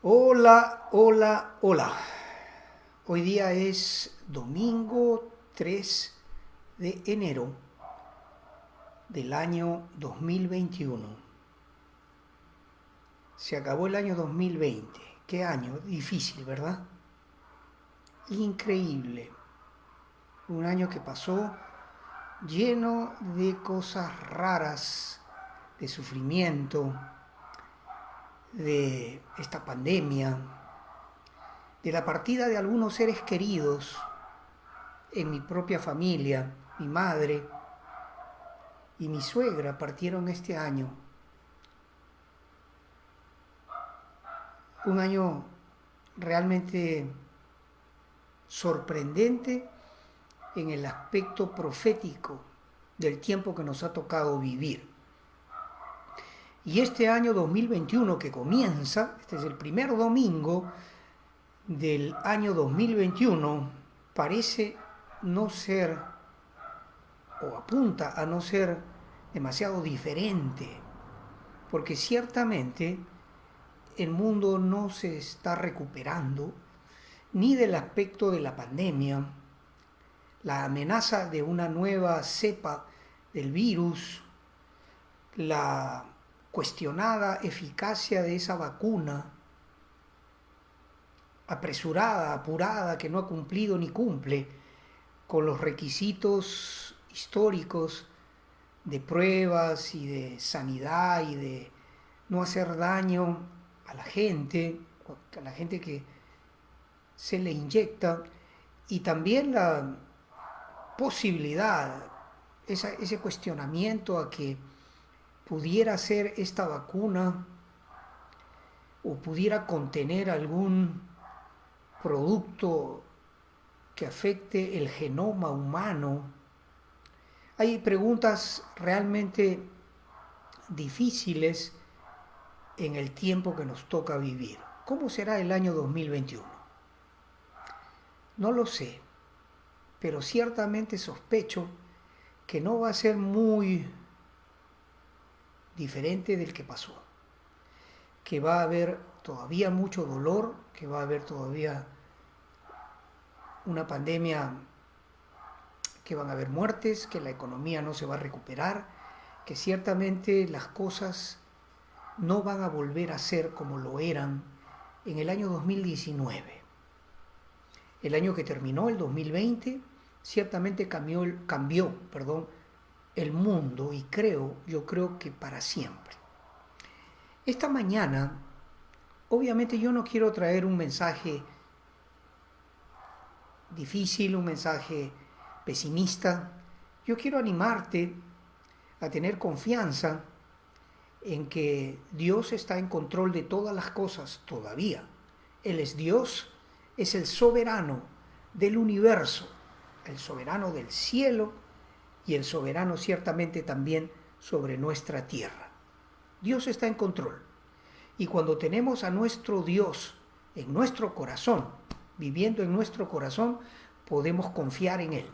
Hola, hola, hola. Hoy día es domingo 3 de enero del año 2021. Se acabó el año 2020. Qué año difícil, ¿verdad? Increíble. Un año que pasó lleno de cosas raras, de sufrimiento, de esta pandemia, de la partida de algunos seres queridos en mi propia familia. Mi madre y mi suegra partieron este año. Un año realmente sorprendente en el aspecto profético del tiempo que nos ha tocado vivir. Y este año 2021 que comienza, este es el primer domingo del año 2021, parece no ser, o apunta a no ser demasiado diferente, porque ciertamente el mundo no se está recuperando ni del aspecto de la pandemia, la amenaza de una nueva cepa del virus, la cuestionada eficacia de esa vacuna apresurada, apurada, que no ha cumplido ni cumple con los requisitos históricos de pruebas y de sanidad y de no hacer daño a la gente que se le inyecta, y también la posibilidad, ese cuestionamiento a que pudiera ser esta vacuna o pudiera contener algún producto que afecte el genoma humano. Hay preguntas realmente difíciles en el tiempo que nos toca vivir. ¿Cómo será el año 2021? No lo sé, pero ciertamente sospecho que no va a ser muy diferente del que pasó, que va a haber todavía mucho dolor, que va a haber todavía una pandemia, que van a haber muertes, que la economía no se va a recuperar, que ciertamente las cosas no van a volver a ser como lo eran en el año 2019. El año que terminó, el 2020, ciertamente cambió el mundo, y yo creo que para siempre. Esta mañana, obviamente yo no quiero traer un mensaje difícil, un mensaje pesimista. Yo quiero animarte a tener confianza en que Dios está en control de todas las cosas todavía. Él es Dios, es el soberano del universo, el soberano del cielo y el soberano ciertamente también sobre nuestra tierra. Dios está en control. Y cuando tenemos a nuestro Dios en nuestro corazón, viviendo en nuestro corazón, podemos confiar en Él.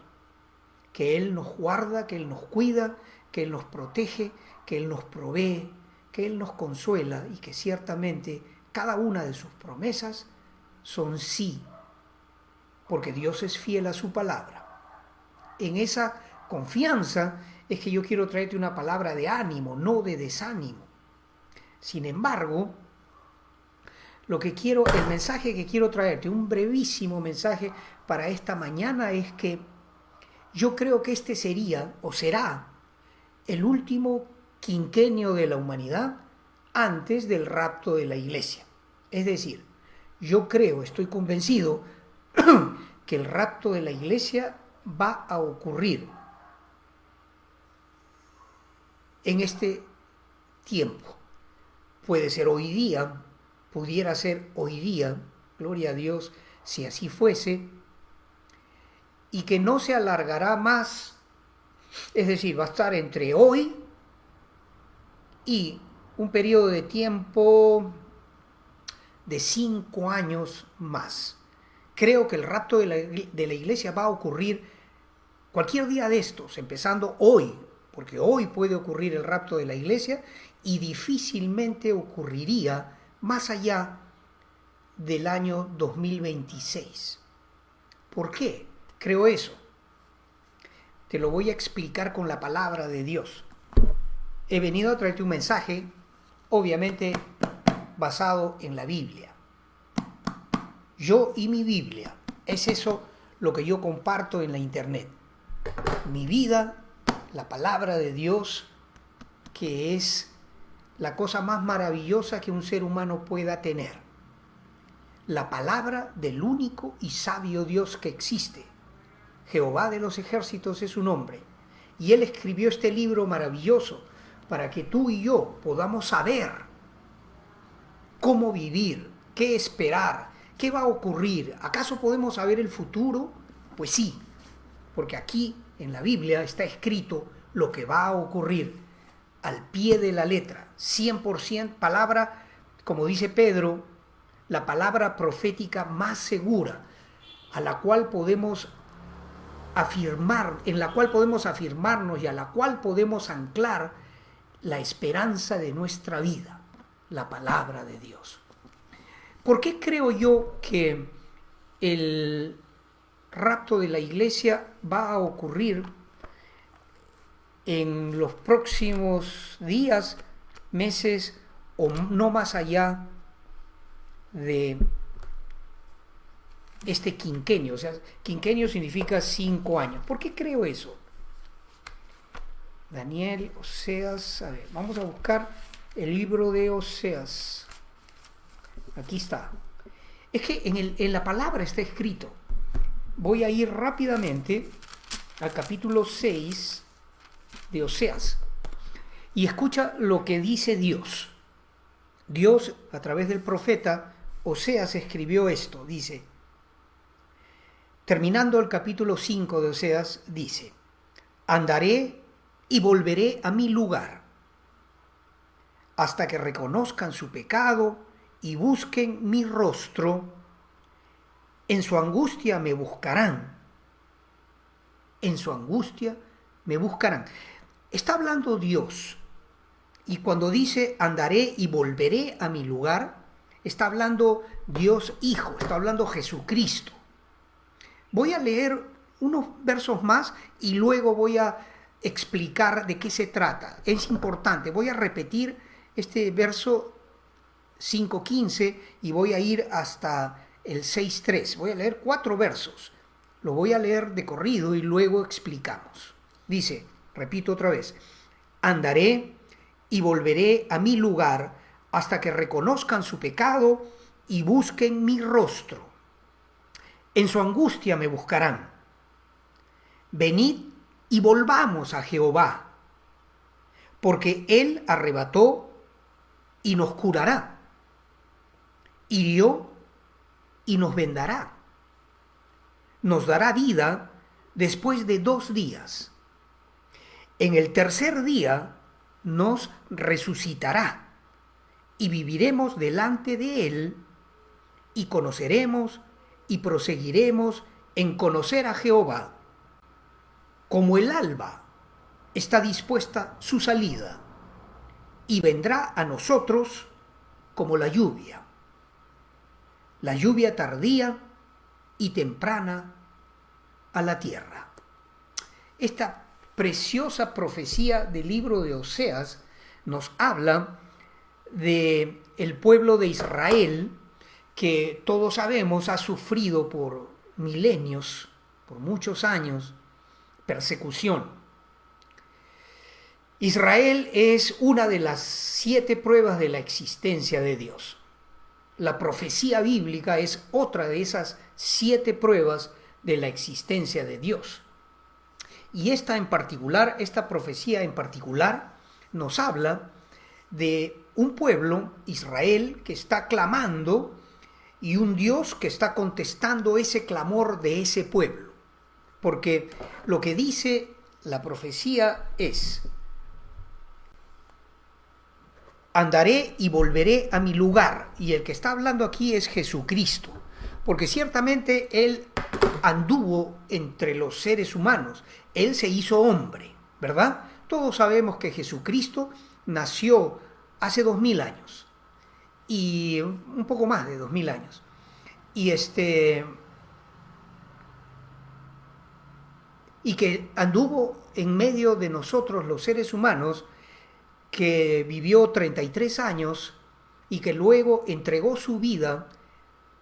Que Él nos guarda, que Él nos cuida, que Él nos protege, que Él nos provee, que Él nos consuela, y que ciertamente cada una de sus promesas son sí, porque Dios es fiel a su palabra. En esa confianza es que yo quiero traerte una palabra de ánimo, no de desánimo. Sin embargo, el mensaje que quiero traerte, un brevísimo mensaje para esta mañana, es que yo creo que este sería o será el último quinquenio de la humanidad antes del rapto de la iglesia. Es decir, estoy convencido que el rapto de la iglesia va a ocurrir en este tiempo. Puede ser hoy día, pudiera ser hoy día, gloria a Dios si así fuese, y que no se alargará más, es decir, va a estar entre hoy y un periodo de tiempo de 5 años más. Creo que el rapto de la iglesia va a ocurrir cualquier día de estos, empezando hoy, porque hoy puede ocurrir el rapto de la iglesia y difícilmente ocurriría más allá del año 2026. ¿Por qué creo eso? Te lo voy a explicar con la palabra de Dios. He venido a traerte un mensaje, obviamente basado en la Biblia. Yo y mi Biblia. Es eso lo que yo comparto en la internet. Mi vida, la palabra de Dios, que es la cosa más maravillosa que un ser humano pueda tener. La palabra del único y sabio Dios que existe. Jehová de los ejércitos es su nombre. Y Él escribió este libro maravilloso para que tú y yo podamos saber cómo vivir, qué esperar, qué va a ocurrir. ¿Acaso podemos saber el futuro? Pues sí, porque aquí en la Biblia está escrito lo que va a ocurrir al pie de la letra, 100% palabra, como dice Pedro, la palabra profética más segura, a la cual podemos afirmar, en la cual podemos afirmarnos y a la cual podemos anclar la esperanza de nuestra vida, la palabra de Dios. ¿Por qué creo yo que el rapto de la iglesia va a ocurrir en los próximos días, meses o no más allá de este quinquenio? O sea, quinquenio significa 5 años. ¿Por qué creo eso? Daniel, Oseas, a ver, vamos a buscar el libro de Oseas. Aquí está. Es que en la palabra está escrito. Voy a ir rápidamente al capítulo 6 de Oseas. Y escucha lo que dice Dios. Dios, a través del profeta Oseas, escribió esto. Dice, terminando el capítulo 5 de Oseas, dice, andaré y volveré a mi lugar, hasta que reconozcan su pecado y busquen mi rostro. En su angustia me buscarán. En su angustia me buscarán. Está hablando Dios. Y cuando dice andaré y volveré a mi lugar, está hablando Dios Hijo, está hablando Jesucristo. Voy a leer unos versos más y luego voy a explicar de qué se trata. Es importante. Voy a repetir este verso 5.15 y voy a ir hasta el 6.3. Voy a leer 4 versos. Lo voy a leer de corrido y luego explicamos. Dice, repito otra vez, andaré y volveré a mi lugar hasta que reconozcan su pecado y busquen mi rostro. En su angustia me buscarán. Venid y volvamos a Jehová, porque Él arrebató y nos curará, hirió y nos vendará, nos dará vida después de 2 días. En el tercer día nos resucitará y viviremos delante de Él y conoceremos y proseguiremos en conocer a Jehová. Como el alba está dispuesta su salida y vendrá a nosotros como la lluvia tardía y temprana a la tierra. Esta preciosa profecía del libro de Oseas nos habla de el pueblo de Israel, que todos sabemos ha sufrido por milenios, por muchos años, persecución. Israel es una de las 7 pruebas de la existencia de Dios. La profecía bíblica es otra de esas 7 pruebas de la existencia de Dios. Y esta profecía en particular, nos habla de un pueblo, Israel, que está clamando y un Dios que está contestando ese clamor de ese pueblo. Porque lo que dice la profecía es, andaré y volveré a mi lugar. Y el que está hablando aquí es Jesucristo. Porque ciertamente Él anduvo entre los seres humanos. Él se hizo hombre, ¿verdad? Todos sabemos que Jesucristo nació hace 2000 años. Y un poco más de 2000 años. y y que anduvo en medio de nosotros los seres humanos, que vivió 33 años y que luego entregó su vida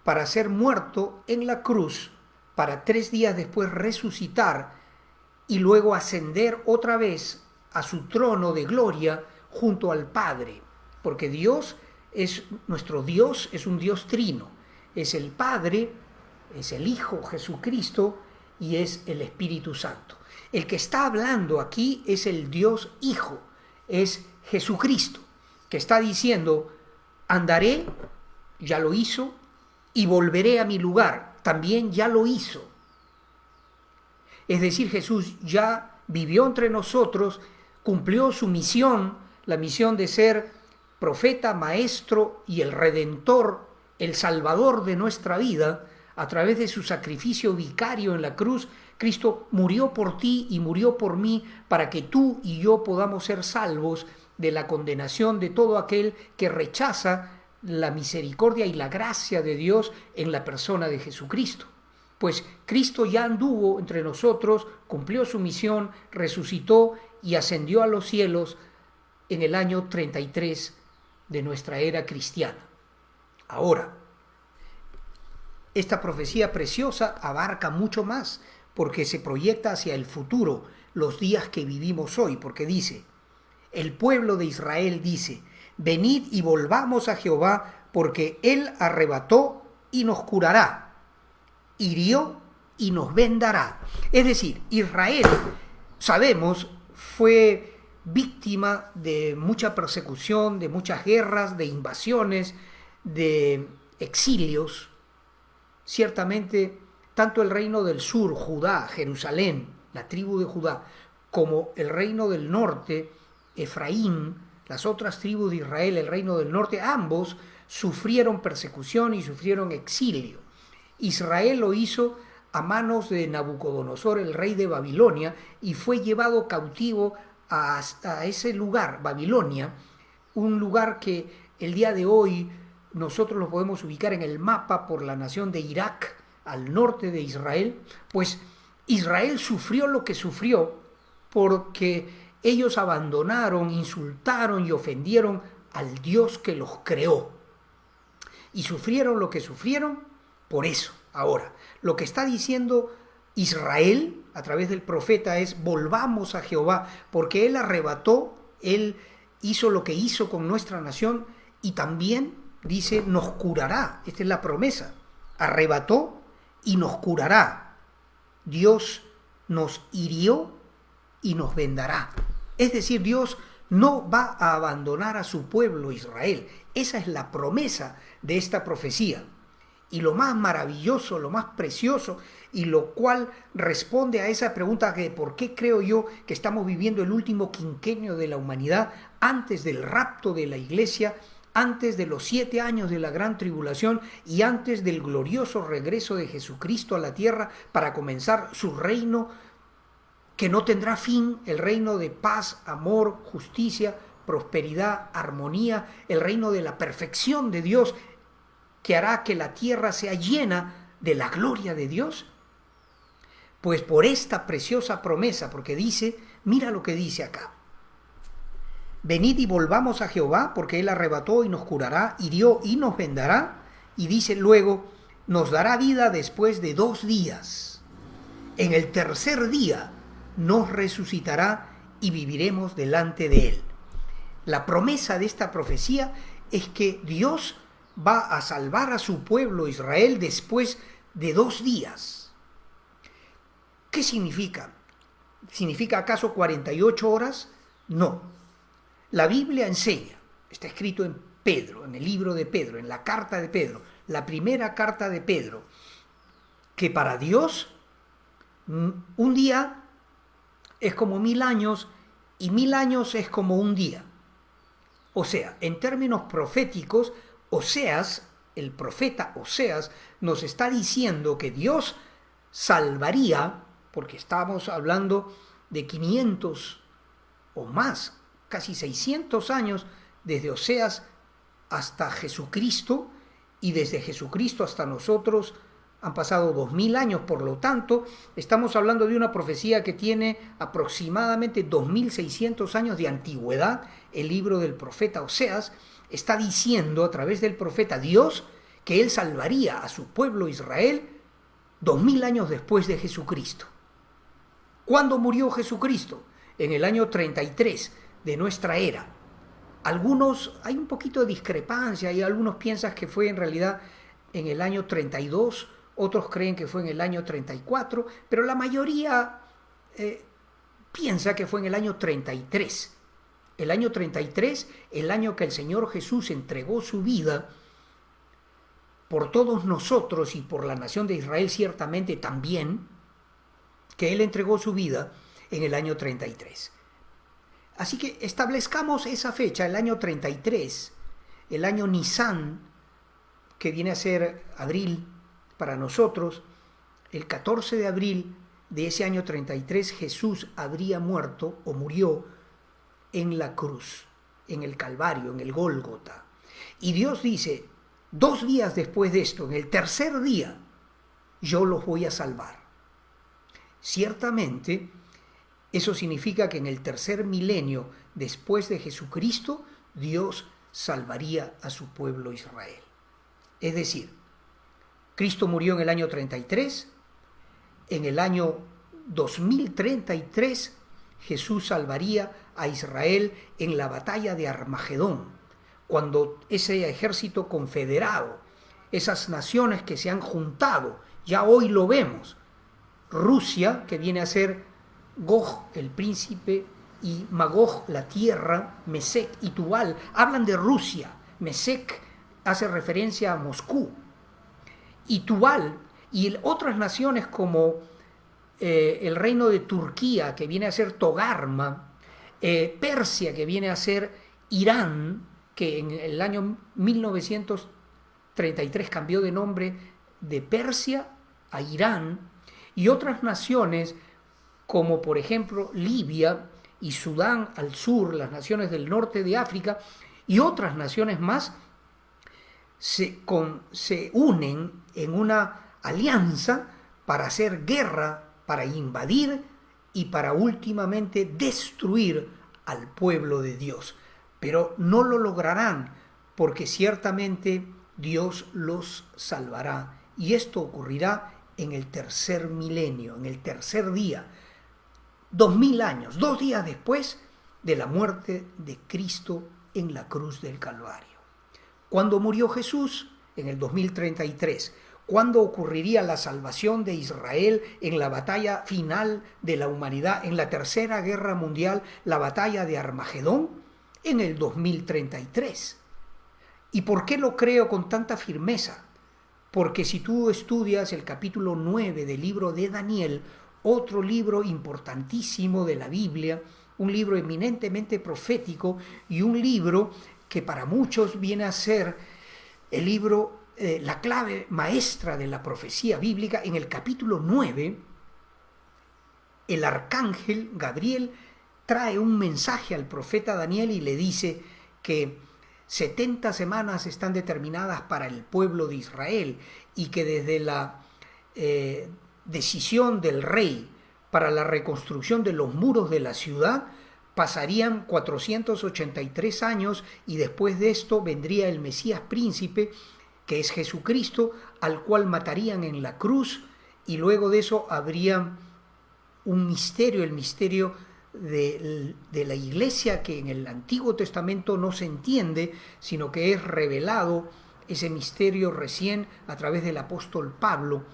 para ser muerto en la cruz, para 3 días después resucitar y luego ascender otra vez a su trono de gloria junto al Padre. Porque nuestro Dios es un Dios trino. Es el Padre, es el Hijo Jesucristo y es el Espíritu Santo. El que está hablando aquí es el Dios Hijo, es Jesucristo, que está diciendo, andaré, ya lo hizo, y volveré a mi lugar, también ya lo hizo. Es decir, Jesús ya vivió entre nosotros, cumplió su misión, la misión de ser profeta, maestro y el redentor, el salvador de nuestra vida. A través de su sacrificio vicario en la cruz, Cristo murió por ti y murió por mí para que tú y yo podamos ser salvos de la condenación de todo aquel que rechaza la misericordia y la gracia de Dios en la persona de Jesucristo. Pues Cristo ya anduvo entre nosotros, cumplió su misión, resucitó y ascendió a los cielos en el año 33 de nuestra era cristiana. Ahora, esta profecía preciosa abarca mucho más, porque se proyecta hacia el futuro, los días que vivimos hoy, porque dice, el pueblo de Israel dice, venid y volvamos a Jehová, porque Él arrebató y nos curará, hirió y nos vendará. Es decir, Israel, sabemos, fue víctima de mucha persecución, de muchas guerras, de invasiones, de exilios. Ciertamente, tanto el reino del sur, Judá, Jerusalén, la tribu de Judá, como el reino del norte, Efraín, las otras tribus de Israel, el reino del norte, ambos sufrieron persecución y sufrieron exilio. Israel lo hizo a manos de Nabucodonosor, el rey de Babilonia, y fue llevado cautivo a ese lugar, Babilonia, un lugar que el día de hoy nosotros lo podemos ubicar en el mapa por la nación de Irak, al norte de Israel. Pues Israel sufrió lo que sufrió porque ellos abandonaron, insultaron y ofendieron al Dios que los creó. Y sufrieron lo que sufrieron por eso. Ahora, lo que está diciendo Israel a través del profeta es, volvamos a Jehová, porque Él arrebató, Él hizo lo que hizo con nuestra nación y también, dice, nos curará. Esta es la promesa. Arrebató y nos curará. Dios nos hirió y nos vendará. Es decir, Dios no va a abandonar a su pueblo Israel. Esa es la promesa de esta profecía. Y lo más maravilloso, lo más precioso, y lo cual responde a esa pregunta de por qué creo yo que estamos viviendo el último quinquenio de la humanidad antes del rapto de la iglesia, antes de los 7 años de la gran tribulación y antes del glorioso regreso de Jesucristo a la tierra para comenzar su reino que no tendrá fin, el reino de paz, amor, justicia, prosperidad, armonía, el reino de la perfección de Dios, que hará que la tierra sea llena de la gloria de Dios. Pues por esta preciosa promesa, porque dice, mira lo que dice acá. Venid y volvamos a Jehová, porque Él arrebató y nos curará, hirió y nos vendará. Y dice luego, nos dará vida después de 2 días. En el tercer día nos resucitará y viviremos delante de Él. La promesa de esta profecía es que Dios va a salvar a su pueblo Israel después de 2 días. ¿Qué significa? ¿Significa acaso 48 horas? No. La Biblia enseña, está escrito en Pedro, en el libro de Pedro, en la carta de Pedro, la primera carta de Pedro, que para Dios un día es como 1000 años y 1000 años es como un día. O sea, en términos proféticos, Oseas, el profeta Oseas, nos está diciendo que Dios salvaría, porque estamos hablando de 500 o más, casi 600 años desde Oseas hasta Jesucristo, y desde Jesucristo hasta nosotros han pasado 2000 años, por lo tanto, estamos hablando de una profecía que tiene aproximadamente 2600 años de antigüedad. El libro del profeta Oseas está diciendo a través del profeta Dios que él salvaría a su pueblo Israel 2000 años después de Jesucristo. ¿Cuándo murió Jesucristo? En el año 33 de nuestra era. Hay un poquito de discrepancia y algunos piensan que fue en realidad en el año 32, otros creen que fue en el año 34, pero la mayoría piensa que fue en el año 33. El año 33, el año que el Señor Jesús entregó su vida por todos nosotros y por la nación de Israel ciertamente también, que Él entregó su vida en el año 33. Así que establezcamos esa fecha, el año 33, el año Nisan, que viene a ser abril para nosotros. El 14 de abril de ese año 33 Jesús habría muerto o murió en la cruz, en el Calvario, en el Gólgota. Y Dios dice, 2 días después de esto, en el tercer día, yo los voy a salvar. Ciertamente, eso significa que en el tercer milenio después de Jesucristo, Dios salvaría a su pueblo Israel. Es decir, Cristo murió en el año 33, en el año 2033 Jesús salvaría a Israel en la batalla de Armagedón, cuando ese ejército confederado, esas naciones que se han juntado, ya hoy lo vemos, Rusia, que viene a ser Gog, el príncipe, y Magog, la tierra, Mesec y Tubal, hablan de Rusia. Mesec hace referencia a Moscú. Y Tubal y otras naciones como el reino de Turquía, que viene a ser Togarma, Persia, que viene a ser Irán, que en el año 1933 cambió de nombre de Persia a Irán, y otras naciones como por ejemplo Libia y Sudán al sur, las naciones del norte de África y otras naciones más, se unen en una alianza para hacer guerra, para invadir y para últimamente destruir al pueblo de Dios. Pero no lo lograrán porque ciertamente Dios los salvará. Y esto ocurrirá en el tercer milenio, en el tercer día, 2000 años, 2 días después de la muerte de Cristo en la cruz del Calvario. ¿Cuándo murió Jesús? En el 2033. ¿Cuándo ocurriría la salvación de Israel en la batalla final de la humanidad, en la Tercera Guerra Mundial, la batalla de Armagedón? En el 2033. ¿Y por qué lo creo con tanta firmeza? Porque si tú estudias el capítulo 9 del libro de Daniel, otro libro importantísimo de la Biblia, un libro eminentemente profético y un libro que para muchos viene a ser el libro, la clave maestra de la profecía bíblica, en el capítulo 9, el arcángel Gabriel trae un mensaje al profeta Daniel y le dice que 70 semanas están determinadas para el pueblo de Israel y que desde la decisión del rey para la reconstrucción de los muros de la ciudad pasarían 483 años y después de esto vendría el Mesías príncipe, que es Jesucristo, al cual matarían en la cruz, y luego de eso habría un misterio, el misterio de la iglesia, que en el Antiguo Testamento no se entiende, sino que es revelado ese misterio recién a través del apóstol Pablo,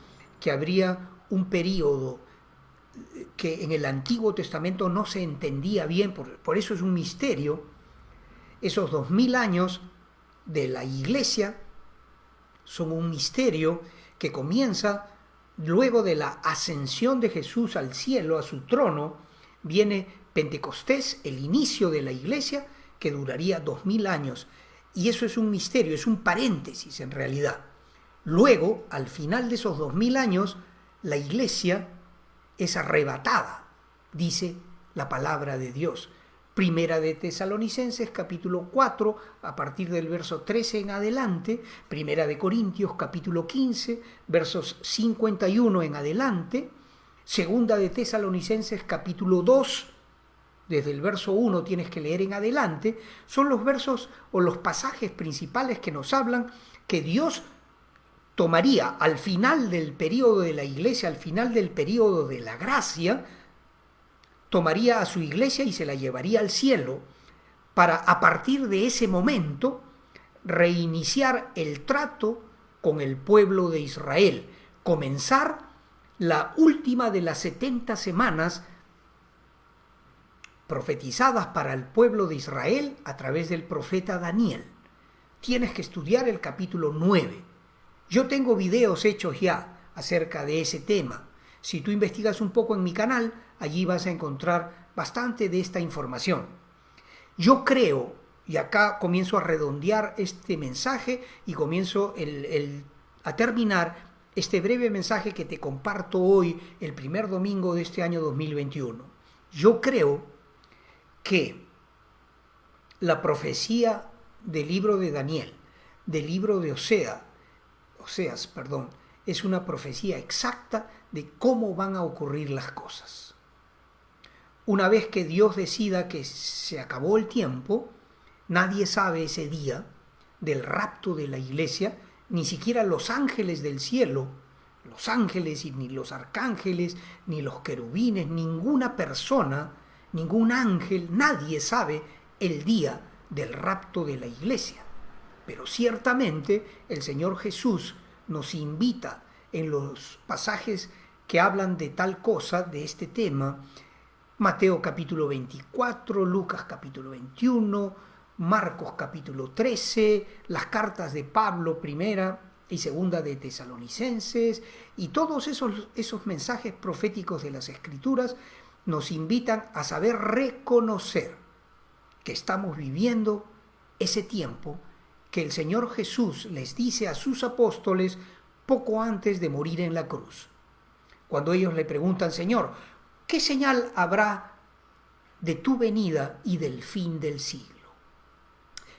que habría un período que en el Antiguo Testamento no se entendía bien, por eso es un misterio. Esos 2000 años de la iglesia son un misterio que comienza luego de la ascensión de Jesús al cielo, a su trono. Viene Pentecostés, el inicio de la iglesia, que duraría 2000 años. Y eso es un misterio, es un paréntesis en realidad. Luego, al final de esos 2000 años, la iglesia es arrebatada, dice la palabra de Dios. Primera de Tesalonicenses capítulo 4 a partir del verso 13 en adelante, Primera de Corintios capítulo 15 versos 51 en adelante, Segunda de Tesalonicenses capítulo 2, desde el verso 1 tienes que leer en adelante, son los versos o los pasajes principales que nos hablan que Dios tomaría al final del periodo de la iglesia, al final del periodo de la gracia, tomaría a su iglesia y se la llevaría al cielo para a partir de ese momento reiniciar el trato con el pueblo de Israel, comenzar la última de las 70 semanas profetizadas para el pueblo de Israel a través del profeta Daniel. Tienes que estudiar el capítulo 9. Yo tengo videos hechos ya acerca de ese tema. Si tú investigas un poco en mi canal, allí vas a encontrar bastante de esta información. Yo creo, y acá comienzo a redondear este mensaje y comienzo a terminar este breve mensaje que te comparto hoy, el primer domingo de este año 2021. Yo creo que la profecía del libro de Daniel, del libro de Oseas, es una profecía exacta de cómo van a ocurrir las cosas. Una vez que Dios decida que se acabó el tiempo, nadie sabe ese día del rapto de la iglesia, ni siquiera los ángeles del cielo, los ángeles y ni los arcángeles, ni los querubines, ninguna persona, ningún ángel, nadie sabe el día del rapto de la iglesia. Pero ciertamente el Señor Jesús nos invita en los pasajes que hablan de tal cosa, de este tema, Mateo capítulo 24, Lucas capítulo 21, Marcos capítulo 13, las cartas de Pablo primera y segunda de Tesalonicenses, y todos esos mensajes proféticos de las Escrituras nos invitan a saber reconocer que estamos viviendo ese tiempo que el Señor Jesús les dice a sus apóstoles poco antes de morir en la cruz. Cuando ellos le preguntan, Señor, ¿qué señal habrá de tu venida y del fin del siglo?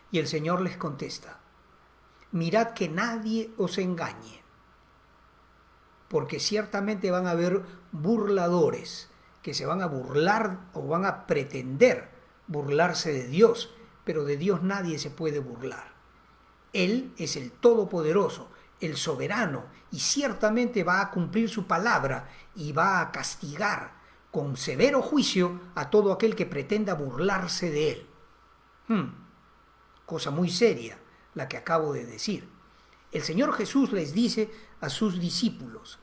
Y el Señor les contesta, mirad que nadie os engañe, porque ciertamente van a haber burladores que se van a burlar o van a pretender burlarse de Dios, pero de Dios nadie se puede burlar. Él es el Todopoderoso, el Soberano, y ciertamente va a cumplir su palabra y va a castigar con severo juicio a todo aquel que pretenda burlarse de él. Cosa muy seria la que acabo de decir. El Señor Jesús les dice a sus discípulos,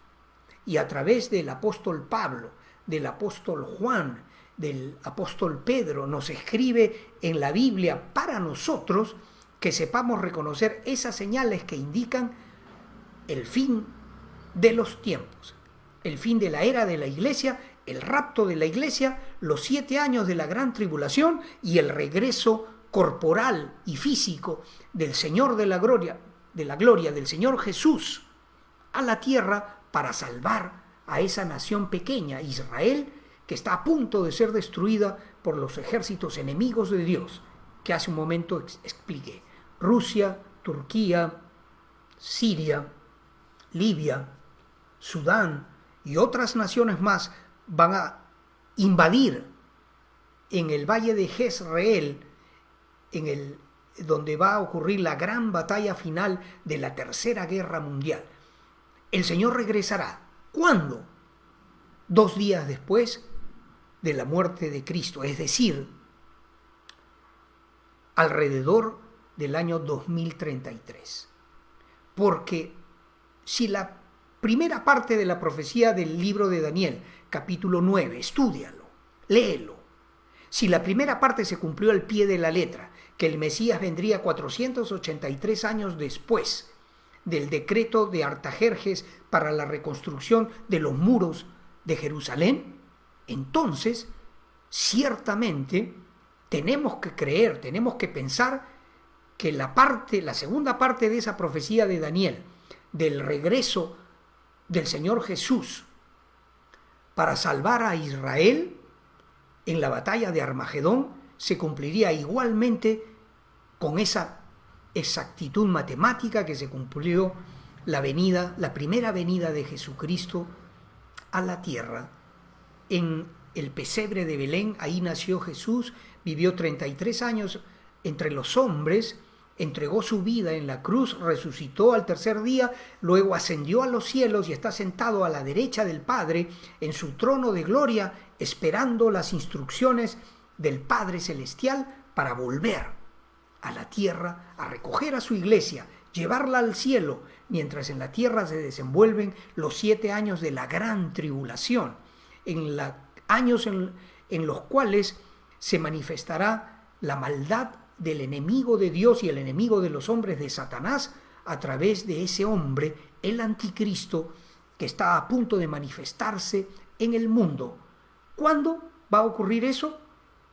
y a través del apóstol Pablo, del apóstol Juan, del apóstol Pedro, nos escribe en la Biblia para nosotros que sepamos reconocer esas señales que indican el fin de los tiempos, el fin de la era de la iglesia, el rapto de la iglesia, los 7 años de la gran tribulación y el regreso corporal y físico del Señor de la gloria del Señor Jesús a la tierra para salvar a esa nación pequeña, Israel, que está a punto de ser destruida por los ejércitos enemigos de Dios, que hace un momento expliqué. Rusia, Turquía, Siria, Libia, Sudán y otras naciones más van a invadir en el valle de Jezreel, donde va a ocurrir la gran batalla final de la Tercera Guerra Mundial. El Señor regresará. ¿Cuándo? 2 días después de la muerte de Cristo, es decir, alrededor del año 2033. Porque si la primera parte de la profecía del libro de Daniel, capítulo 9, estúdialo, léelo. Si la primera parte se cumplió al pie de la letra, que el Mesías vendría 483 años después del decreto de Artajerjes para la reconstrucción de los muros de Jerusalén, entonces ciertamente tenemos que creer, tenemos que pensar que la segunda parte de esa profecía de Daniel, del regreso del Señor Jesús para salvar a Israel en la batalla de Armagedón, se cumpliría igualmente con esa exactitud matemática que se cumplió la primera venida de Jesucristo a la tierra. En el pesebre de Belén, ahí nació Jesús, vivió 33 años entre los hombres, entregó su vida en la cruz, resucitó al tercer día, luego ascendió a los cielos y está sentado a la derecha del Padre en su trono de gloria, esperando las instrucciones del Padre Celestial para volver a la tierra, a recoger a su iglesia, llevarla al cielo, mientras en la tierra se desenvuelven los 7 años de la gran tribulación, años en los cuales se manifestará la maldad del enemigo de Dios y el enemigo de los hombres, de Satanás, a través de ese hombre, el anticristo, que está a punto de manifestarse en el mundo. ¿Cuándo va a ocurrir eso?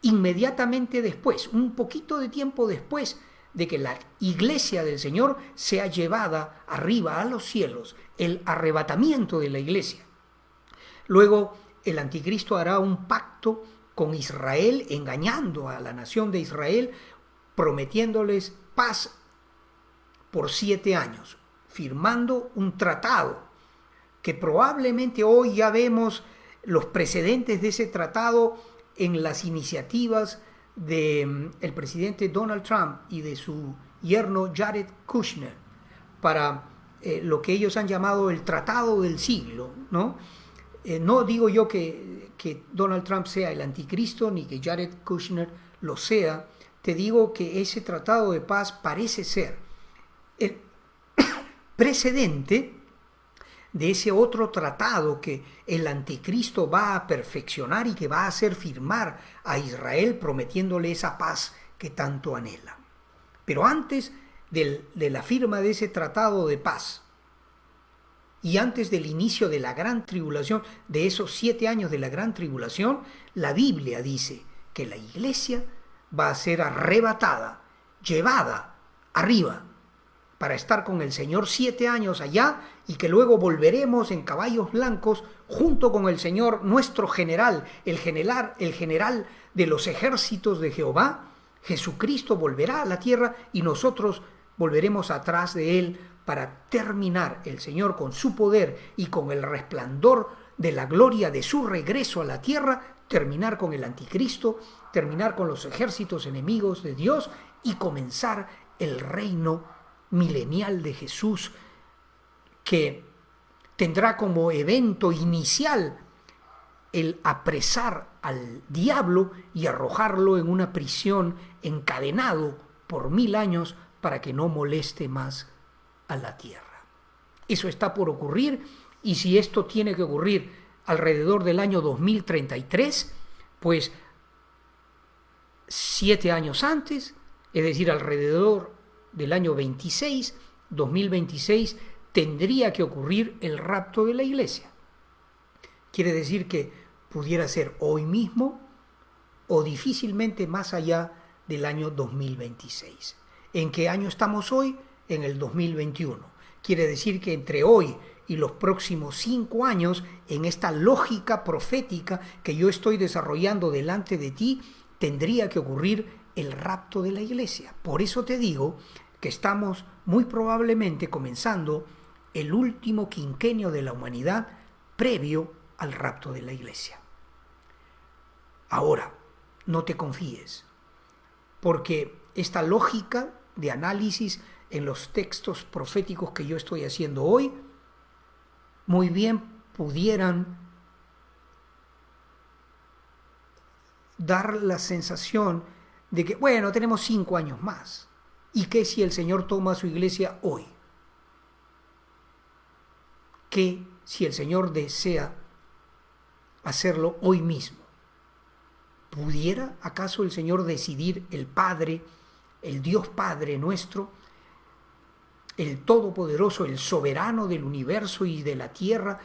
Inmediatamente después, un poquito de tiempo después de que la iglesia del Señor sea llevada arriba a los cielos, el arrebatamiento de la iglesia. Luego el anticristo hará un pacto con Israel, engañando a la nación de Israel, prometiéndoles paz por 7 años, firmando un tratado que probablemente hoy ya vemos los precedentes de ese tratado en las iniciativas del presidente Donald Trump y de su yerno Jared Kushner para lo que ellos han llamado el tratado del siglo, ¿no? No digo yo que Donald Trump sea el anticristo ni que Jared Kushner lo sea. Te digo que ese tratado de paz parece ser el precedente de ese otro tratado que el anticristo va a perfeccionar y que va a hacer firmar a Israel, prometiéndole esa paz que tanto anhela. Pero antes de la firma de ese tratado de paz y antes del inicio de la gran tribulación, de esos 7 años de la gran tribulación, la Biblia dice que la iglesia va a ser arrebatada, llevada arriba, para estar con el Señor 7 años allá, y que luego volveremos en caballos blancos junto con el Señor, nuestro general, el general de los ejércitos de Jehová. Jesucristo volverá a la tierra y nosotros volveremos atrás de él para terminar, el Señor con su poder y con el resplandor de la gloria de su regreso a la tierra, terminar con el anticristo, terminar con los ejércitos enemigos de Dios y comenzar el reino milenial de Jesús, que tendrá como evento inicial el apresar al diablo y arrojarlo en una prisión encadenado por 1000 años para que no moleste más a la tierra. Eso está por ocurrir, y si esto tiene que ocurrir alrededor del año 2033, pues 7 años antes, es decir, alrededor del año 2026, tendría que ocurrir el rapto de la iglesia. Quiere decir que pudiera ser hoy mismo o difícilmente más allá del año 2026. ¿En qué año estamos hoy? En el 2021. Quiere decir que entre hoy y los próximos 5 años, en esta lógica profética que yo estoy desarrollando delante de ti, tendría que ocurrir el rapto de la iglesia. Por eso te digo que estamos muy probablemente comenzando el último quinquenio de la humanidad previo al rapto de la iglesia. Ahora, no te confíes, porque esta lógica de análisis en los textos proféticos que yo estoy haciendo hoy, muy bien pudieran dar la sensación de que, bueno, tenemos 5 años más. ¿Y qué si el Señor toma a su iglesia hoy? ¿Qué si el Señor desea hacerlo hoy mismo? ¿Pudiera acaso el Señor decidir, el Padre, el Dios Padre nuestro, el Todopoderoso, el soberano del universo y de la tierra,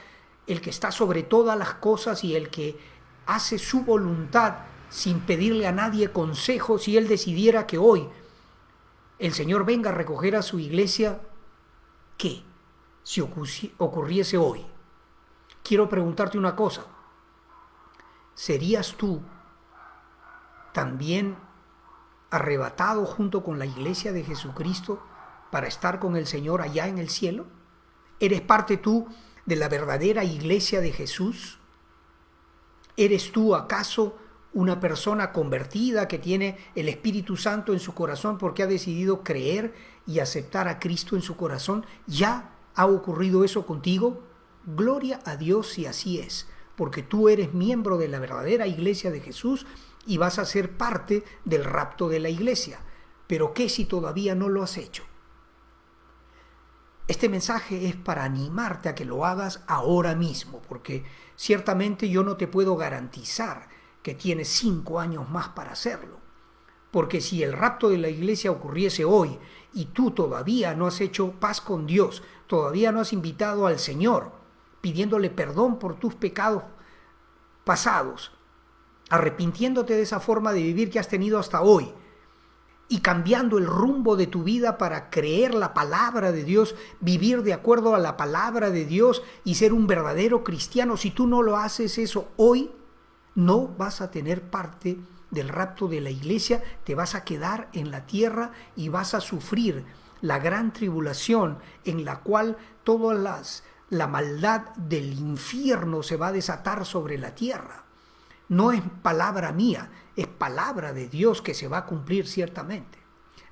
el que está sobre todas las cosas y el que hace su voluntad sin pedirle a nadie consejo, si Él decidiera que hoy el Señor venga a recoger a su iglesia, ¿qué si ocurriese hoy? Quiero preguntarte una cosa. ¿Serías tú también arrebatado junto con la iglesia de Jesucristo para estar con el Señor allá en el cielo? ¿Eres parte tú de la verdadera iglesia de Jesús? ¿Eres tú acaso una persona convertida que tiene el Espíritu Santo en su corazón porque ha decidido creer y aceptar a Cristo en su corazón? ¿Ya ha ocurrido eso contigo? Gloria a Dios si así es, porque tú eres miembro de la verdadera iglesia de Jesús y vas a ser parte del rapto de la iglesia. Pero ¿qué si todavía no lo has hecho? Este mensaje es para animarte a que lo hagas ahora mismo, porque ciertamente yo no te puedo garantizar que tienes 5 años más para hacerlo. Porque si el rapto de la iglesia ocurriese hoy y tú todavía no has hecho paz con Dios, todavía no has invitado al Señor, pidiéndole perdón por tus pecados pasados, arrepintiéndote de esa forma de vivir que has tenido hasta hoy, y cambiando el rumbo de tu vida para creer la palabra de Dios, vivir de acuerdo a la palabra de Dios y ser un verdadero cristiano, si tú no lo haces eso hoy, no vas a tener parte del rapto de la iglesia, te vas a quedar en la tierra y vas a sufrir la gran tribulación en la cual toda la maldad del infierno se va a desatar sobre la tierra. No es palabra mía, es palabra de Dios que se va a cumplir ciertamente.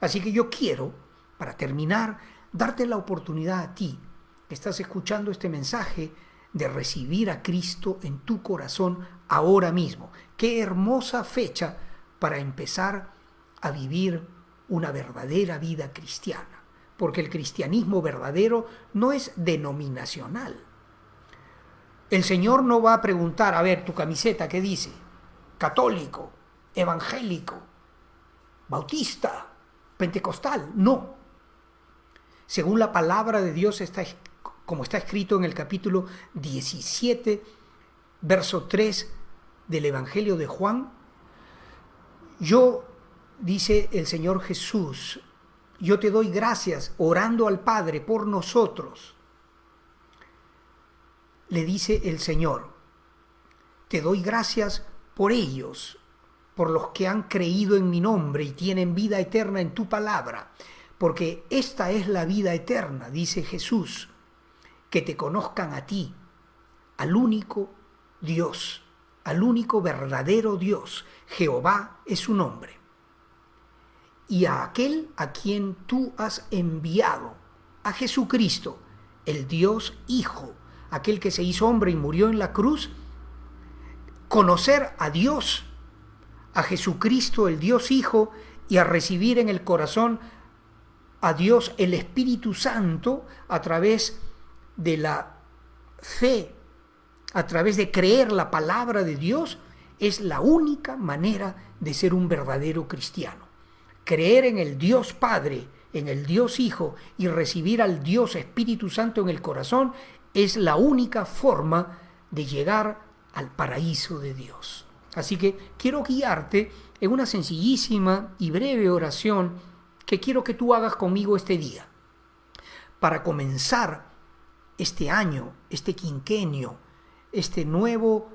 Así que yo quiero, para terminar, darte la oportunidad a ti, que estás escuchando este mensaje, de recibir a Cristo en tu corazón ahora mismo. Qué hermosa fecha para empezar a vivir una verdadera vida cristiana, porque el cristianismo verdadero no es denominacional. El Señor no va a preguntar, a ver, tu camiseta, ¿qué dice? Católico, evangélico, bautista, pentecostal. No. Según la palabra de Dios, como está escrito en el capítulo 17, verso 3 del Evangelio de Juan, dice el Señor Jesús, yo te doy gracias orando al Padre por nosotros. Le dice el Señor, te doy gracias por ellos, por los que han creído en mi nombre y tienen vida eterna en tu palabra, porque esta es la vida eterna, dice Jesús, que te conozcan a ti, al único Dios, al único verdadero Dios, Jehová es su nombre, y a aquel a quien tú has enviado, a Jesucristo, el Dios Hijo, aquel que se hizo hombre y murió en la cruz. Conocer a Dios, a Jesucristo, el Dios Hijo, y a recibir en el corazón a Dios, el Espíritu Santo, a través de la fe, a través de creer la palabra de Dios, es la única manera de ser un verdadero cristiano. Creer en el Dios Padre, en el Dios Hijo y recibir al Dios Espíritu Santo en el corazón es la única forma de llegar al paraíso de Dios. Así que quiero guiarte en una sencillísima y breve oración que quiero que tú hagas conmigo este día. Para comenzar este año, este quinquenio, este nuevo,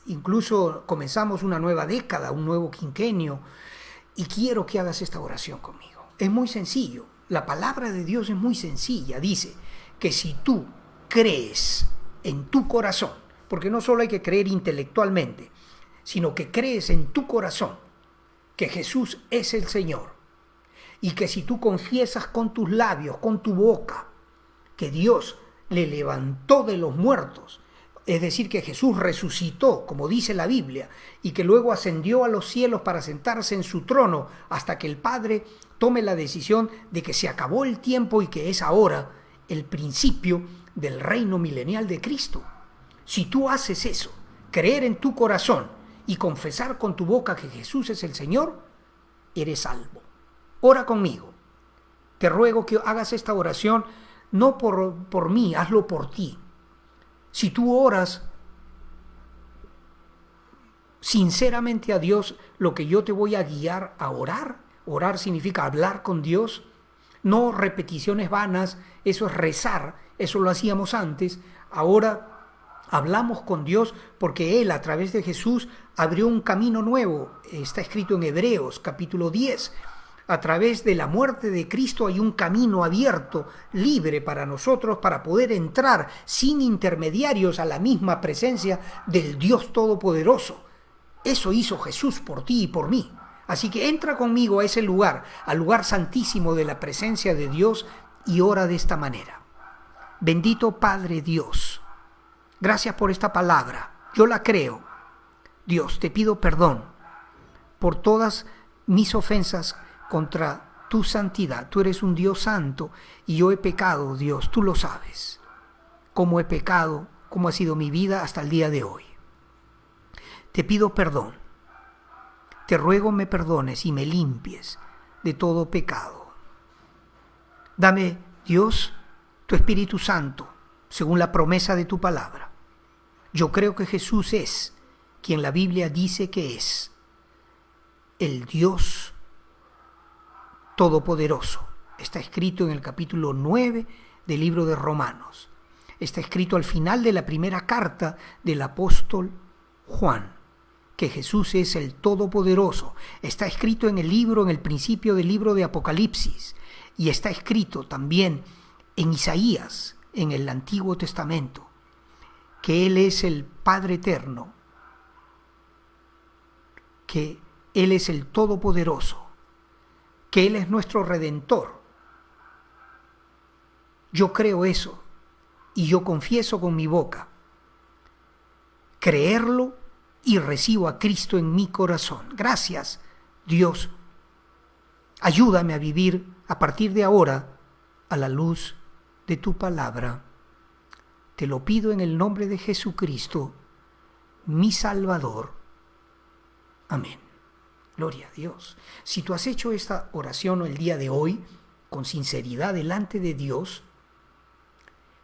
incluso comenzamos una nueva década, un nuevo quinquenio, y quiero que hagas esta oración conmigo. Es muy sencillo, la palabra de Dios es muy sencilla, dice que si tú crees en tu corazón, porque no solo hay que creer intelectualmente, sino que crees en tu corazón que Jesús es el Señor, y que si tú confiesas con tus labios, con tu boca, que Dios le levantó de los muertos, es decir, que Jesús resucitó, como dice la Biblia, y que luego ascendió a los cielos para sentarse en su trono hasta que el Padre tome la decisión de que se acabó el tiempo y que es ahora el principio del reino milenial de Cristo. Si tú haces eso, creer en tu corazón y confesar con tu boca que Jesús es el Señor, eres salvo. Ora conmigo. Te ruego que hagas esta oración no por mí, hazlo por ti. Si tú oras sinceramente a Dios, lo que yo te voy a guiar a orar, orar significa hablar con Dios, no repeticiones vanas, eso es rezar, eso lo hacíamos antes, ahora Hablamos con Dios porque Él, a través de Jesús, abrió un camino nuevo. Está escrito en Hebreos, capítulo 10. A través de la muerte de Cristo hay un camino abierto, libre para nosotros, para poder entrar sin intermediarios a la misma presencia del Dios Todopoderoso. Eso hizo Jesús por ti y por mí. Así que entra conmigo a ese lugar, al lugar santísimo de la presencia de Dios, y ora de esta manera. Bendito Padre Dios, gracias por esta palabra. Yo la creo. Dios, te pido perdón por todas mis ofensas contra tu santidad. Tú eres un Dios santo y yo he pecado, Dios, tú lo sabes. Cómo he pecado, cómo ha sido mi vida hasta el día de hoy. Te pido perdón. Te ruego me perdones y me limpies de todo pecado. Dame, Dios, tu Espíritu Santo, según la promesa de tu palabra. Yo creo que Jesús es quien la Biblia dice que es, el Dios Todopoderoso. Está escrito en el capítulo 9 del libro de Romanos. Está escrito al final de la primera carta del apóstol Juan, que Jesús es el Todopoderoso. Está escrito en el principio del libro de Apocalipsis, y está escrito también en Isaías, en el Antiguo Testamento, que Él es el Padre Eterno, que Él es el Todopoderoso, que Él es nuestro Redentor. Yo creo eso y yo confieso con mi boca. Creerlo y recibo a Cristo en mi corazón. Gracias, Dios. Ayúdame a vivir a partir de ahora a la luz de tu palabra. Te lo pido en el nombre de Jesucristo, mi Salvador. Amén. Gloria a Dios. Si tú has hecho esta oración el día de hoy con sinceridad delante de Dios,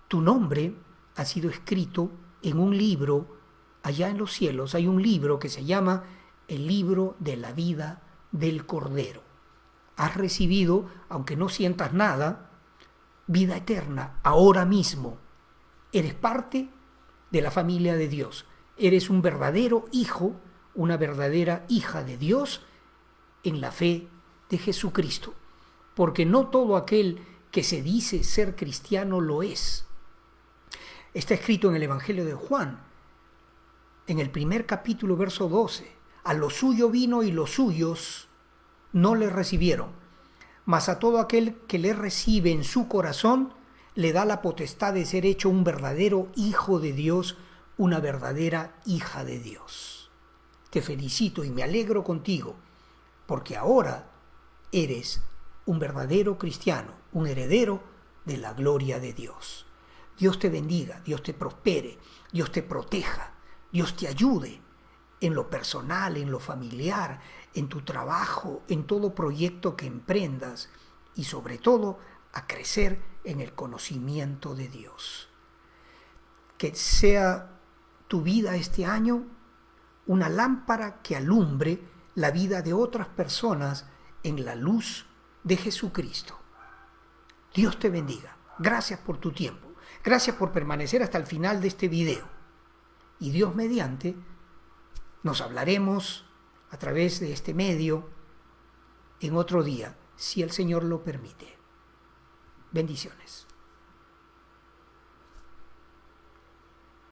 tu nombre ha sido escrito en un libro allá en los cielos. Hay un libro que se llama el libro de la vida del Cordero. Has recibido, aunque no sientas nada, vida eterna ahora mismo. Eres parte de la familia de Dios. Eres un verdadero hijo, una verdadera hija de Dios en la fe de Jesucristo. Porque no todo aquel que se dice ser cristiano lo es. Está escrito en el Evangelio de Juan, en el primer capítulo, verso 12. A lo suyo vino y los suyos no le recibieron. Mas a todo aquel que le recibe en su corazón, le da la potestad de ser hecho un verdadero hijo de Dios, una verdadera hija de Dios. Te felicito y me alegro contigo, porque ahora eres un verdadero cristiano, un heredero de la gloria de Dios. Dios te bendiga, Dios te prospere, Dios te proteja, Dios te ayude en lo personal, en lo familiar, en tu trabajo, en todo proyecto que emprendas y sobre todo a crecer en el conocimiento de Dios. Que sea tu vida este año una lámpara que alumbre la vida de otras personas en la luz de Jesucristo. Dios te bendiga. Gracias por tu tiempo. Gracias por permanecer hasta el final de este video. Y Dios mediante, nos hablaremos a través de este medio en otro día, si el Señor lo permite. Bendiciones.